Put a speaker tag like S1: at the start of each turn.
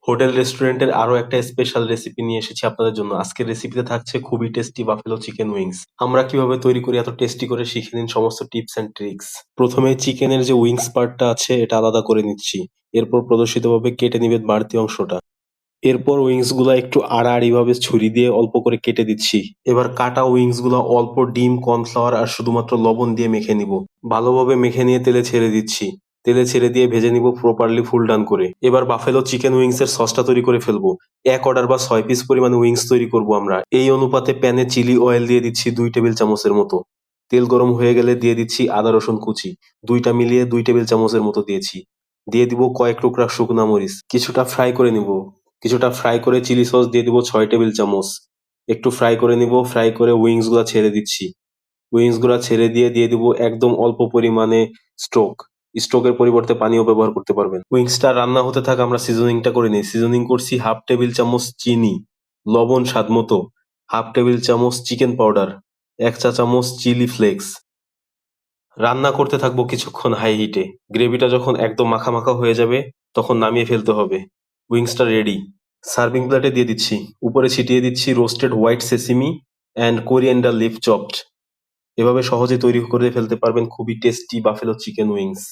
S1: Hotel রেস্টুরেন্টের আরো একটা স্পেশাল রেসিপি নিয়ে এসেছি আপনাদের জন্য। আজকের রেসিপিতে থাকছে খুবই টেস্টি বাফেলো চিকেন উইংস। আমরা কিভাবে তৈরি করি এত টেস্টি করে শিখে নিন সমস্ত টিপস এন্ড ট্রিক্স। প্রথমে চিকেনের যে উইংস পার্টটা আছে এটা আলাদা করে নিচ্ছি। এরপর প্রদর্শিতভাবে কেটে নিবেন বাড়তি অংশটা। এরপর উইংস গুলা একটু আড়াআড়ি ভাবে ছুরি দিয়ে অল্প করে কেটে দিচ্ছি। এবার কাটা উইংস গুলা অল্প ডিম, কর্নফ্লাওয়ার আর শুধুমাত্র লবণ দিয়ে মেখে নিব। ভালোভাবে মেখে নিয়ে তেলে ছেড়ে দিচ্ছি। তেলে ছেড়ে দিয়ে ভেজে নিব প্রপারলি ফুল ডান করে। এবার বাফেলো চিকেন উইংস এর সসটা তৈরি করে ফেলবো। এক অর্ডার বা 6 পিস পরিমাণ উইংস তৈরি করব আমরা। এই অনুপাতে প্যানে চিলি অয়েল দিয়ে দিচ্ছি 2 টেবিল চামচের মতো। তেল গরম হয়ে গেলে দিয়ে দিচ্ছি আদা রসুন কুচি। দুইটা মিলিয়ে 2 টেবিল চামচের মতো দিয়েছি। দিয়ে দিব কয়েক টুকরা শুকনা মরিচ। কিছুটা ফ্রাই করে নিব। কিছুটা ফ্রাই করে চিলি সস দিয়ে দিব 6 টেবিল চামচ। একটু ফ্রাই করে নিব। ফ্রাই করে উইংস গুলা ছেড়ে দিচ্ছি। উইংস গুলা ছেড়ে দিয়ে দিব একদম অল্প পরিমাণে স্টোক। স্টোকের পরিবর্তে পানিও ব্যবহার করতে পারবেন। উইংসটা রান্না হতে থাক আমরা সিজনিংটা করে নিই। সিজনিং করছি 1/2 টেবিল চামচ চিনি, লবণ স্বাদ মতো, 1/2 টেবিল চামচ চিকেন পাউডার, 1 চা চামচ চিলি ফ্লেক্স। রান্না করতে থাকবো কিছুক্ষণ হাই হিটে। গ্রেভিটা যখন একদম মাখা মাখা হয়ে যাবে তখন নামিয়ে ফেলতে হবে। উইংসটা রেডি। সার্ভিং প্লেটে দিয়ে দিচ্ছি। উপরে ছিটিয়ে দিচ্ছি roasted white sesame and coriander leaf chopped. এভাবে সহজে তৈরি করে ফেলতে পারবেন খুবই টেস্টি বাফেলো চিকেন উইংস।